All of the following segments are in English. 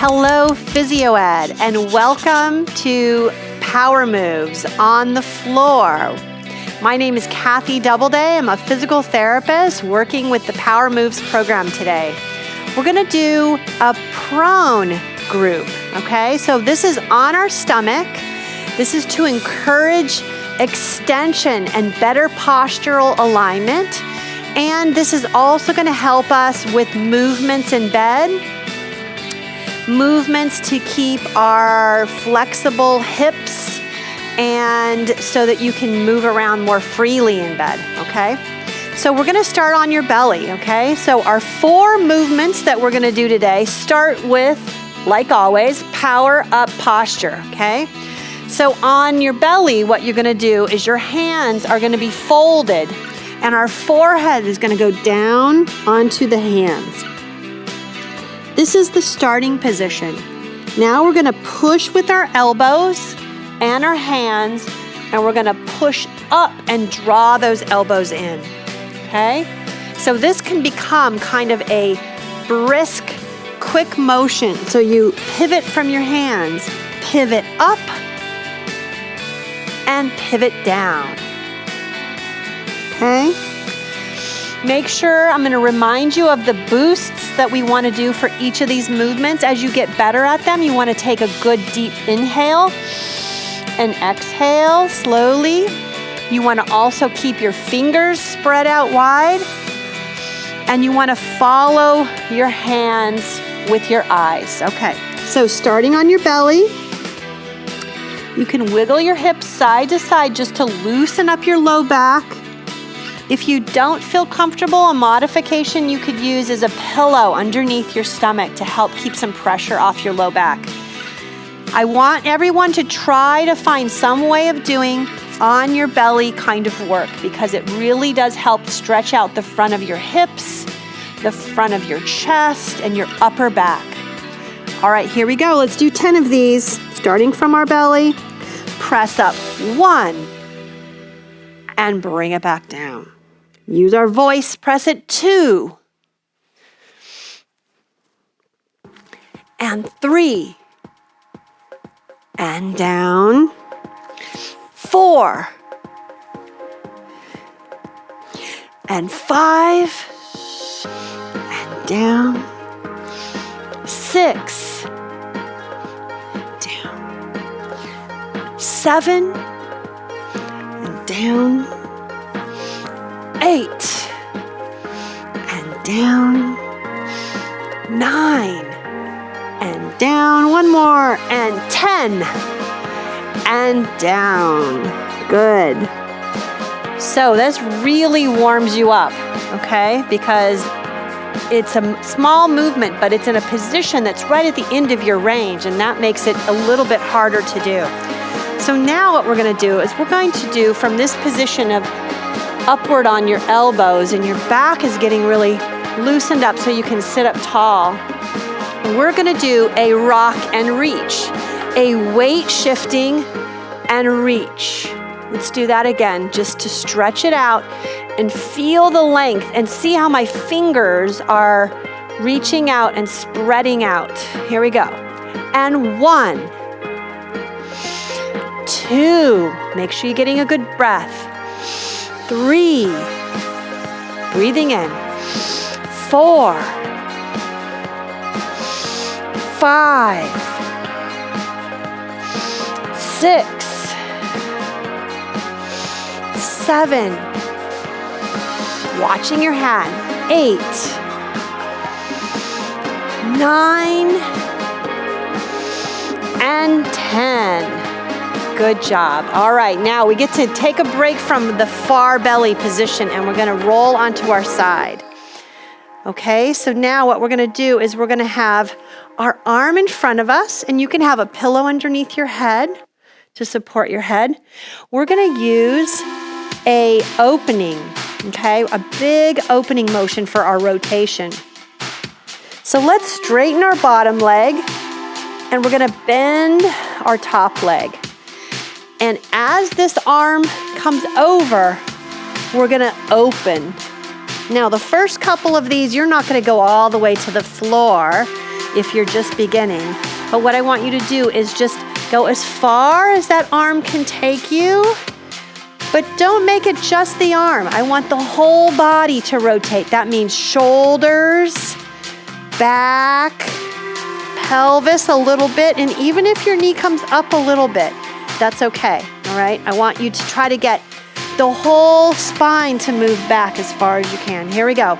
Hello, PhysioEd, and welcome to Power Moves on the floor. My name is Kathy Doubleday. I'm a physical therapist working with the Power Moves program today. We're going to do a prone group, okay? So this is on our stomach. This is to encourage extension and better postural alignment. And this is also going to help us with movements in bed, movements to keep our flexible hips, and so that you can move around more freely in bed, okay? So we're going to start on your belly, okay? So our 4 movements that we're going to do today start with, like always, power up posture, okay? So on your belly, what you're going to do is your hands are going to be folded, and our forehead is going to go down onto the hands. This is the starting position. Now we're going to push with our elbows and our hands, and we're going to push up and draw those elbows in, okay? So this can become kind of a brisk, quick motion. So you pivot from your hands, pivot up, and pivot down. Okay? Make sure, I'm going to remind you of the boosts that we want to do for each of these movements. As you get better at them, you want to take a good deep inhale and exhale slowly. You want to also keep your fingers spread out wide, and you want to follow your hands with your eyes. Okay, so starting on your belly, you can wiggle your hips side to side just to loosen up your low back. If you don't feel comfortable, a modification you could use is a pillow underneath your stomach to help keep some pressure off your low back. I want everyone to try to find some way of doing on your belly kind of work, because it really does help stretch out the front of your hips, the front of your chest, and your upper back. All right, here we go. Let's do 10 of these, starting from our belly. Press up 1 and bring it back down. Use our voice, press it 2 and 3 and down, 4 and 5 and down, 6 down, 7 and down, 8 and down, 9 and down, one more, and 10 and down. Good. So this really warms you up, okay? Because it's a small movement, but it's in a position that's right at the end of your range, and that makes it a little bit harder to do. So now what we're going to do is we're going to do from this position of upward on your elbows, and your back is getting really loosened up so you can sit up tall. And we're going to do a rock and reach, a weight shifting and reach. Let's do that again, just to stretch it out and feel the length and see how my fingers are reaching out and spreading out. Here we go. And 1, 2, make sure you're getting a good breath. 3, breathing in. 4, 5, 6, 7, watching your hand, 8, 9, and 10. Good job. All right, now we get to take a break from the far belly position, and we're going to roll onto our side. Okay, so now what we're going to do is we're going to have our arm in front of us, and you can have a pillow underneath your head to support your head. We're going to use a opening, okay, a big opening motion for our rotation. So let's straighten our bottom leg, and we're going to bend our top leg. And as this arm comes over, we're going to open. Now, the first couple of these, you're not going to go all the way to the floor. if you're just beginning. But what I want you to do is just go as far as that arm can take you, but don't make it just the arm. I want the whole body to rotate. That means shoulders, back, pelvis a little bit, and even if your knee comes up a little bit, that's okay, all right? I want you to try to get the whole spine to move back as far as you can. Here we go.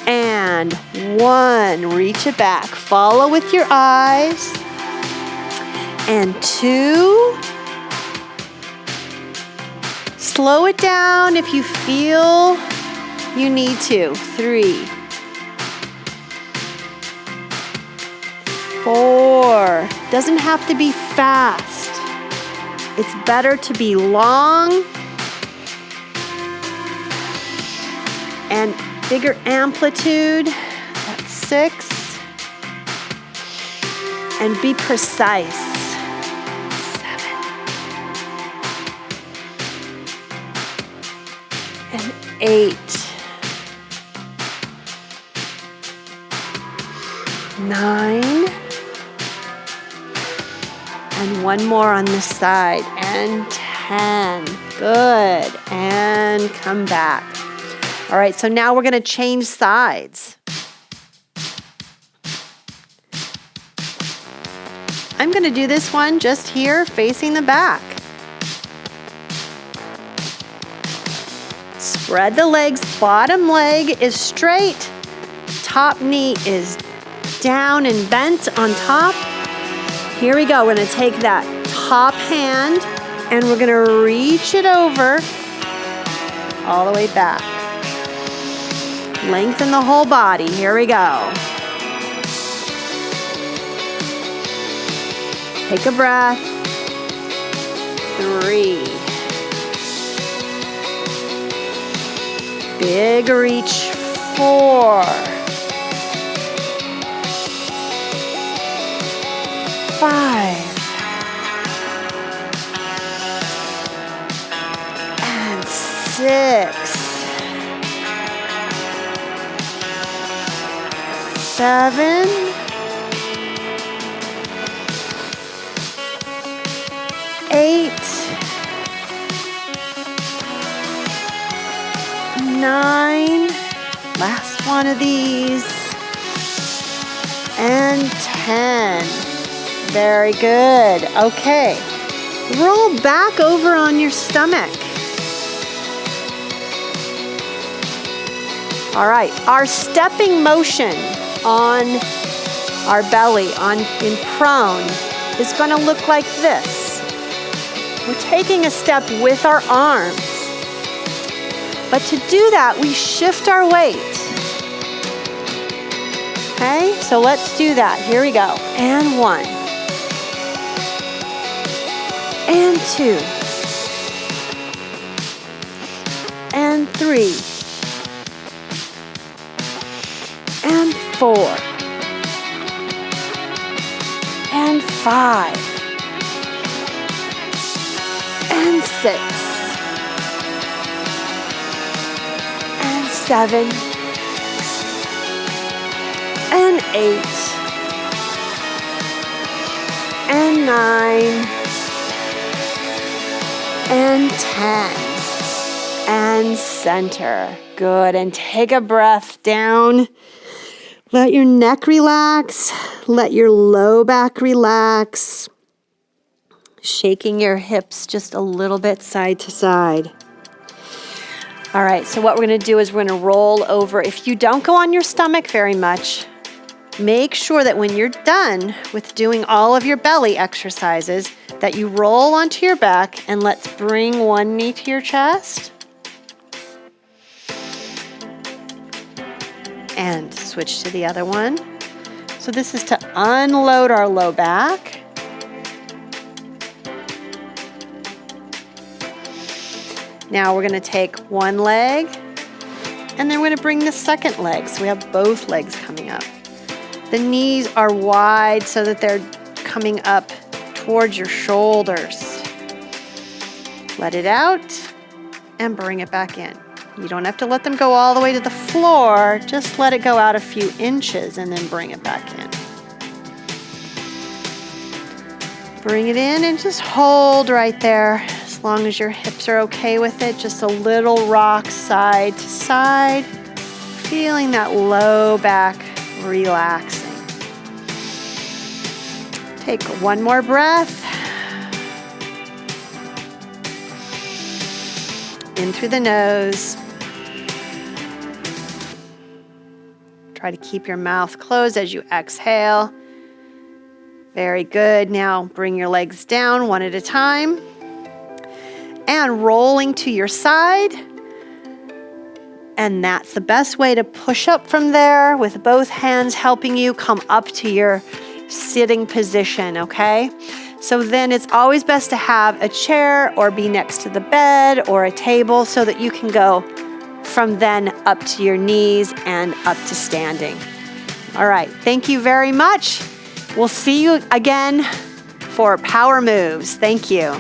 And 1, reach it back. Follow with your eyes. And 2, slow it down if you feel you need to. 3, 4, doesn't have to be fast. It's better to be long and bigger amplitude. That's 6. And be precise. 7. And 8. 9. And 1 more on this side. And 10. Good. And come back. All right, so now we're going to change sides. I'm going to do this one just here, facing the back. Spread the legs. Bottom leg is straight. Top knee is down and bent on top. Here we go. We're going to take that top hand and we're going to reach it over all the way back. Lengthen the whole body. Here we go. Take a breath. 3. Big reach. 4. 5. And 6. 7. 8. 9. Last one of these. And 10. Very good. Okay. Roll back over on your stomach. All right. Our stepping motion on our belly, in prone, is going to look like this. We're taking a step with our arms. But to do that, we shift our weight. Okay, so let's do that. Here we go. And 1. And 2. And 3. And 4. And 5. And 6. And 7. And 8. And 9. And 10. And center. Good. And take a breath down. Let your neck relax. Let your low back relax. Shaking your hips just a little bit side to side. All right, so what we're going to do is we're going to roll over. If you don't go on your stomach very much, make sure that when you're done with doing all of your belly exercises, that you roll onto your back, and let's bring one knee to your chest. And switch to the other one. So this is to unload our low back. Now we're going to take one leg, and then we're going to bring the second leg. So we have both legs coming up. The knees are wide so that they're coming up towards your shoulders. Let it out and bring it back in. You don't have to let them go all the way to the floor. Just let it go out a few inches and then bring it back in. Bring it in and just hold right there. As long as your hips are okay with it, just a little rock side to side. Feeling that low back relaxing. Take one more breath. In through the nose. Try to keep your mouth closed as you exhale. Very good. Now bring your legs down one at a time. And rolling to your side. And that's the best way to push up from there with both hands helping you come up to your sitting position, okay? So then it's always best to have a chair or be next to the bed or a table so that you can go from then up to your knees and up to standing. All right, thank you very much. We'll see you again for Power Moves. Thank you.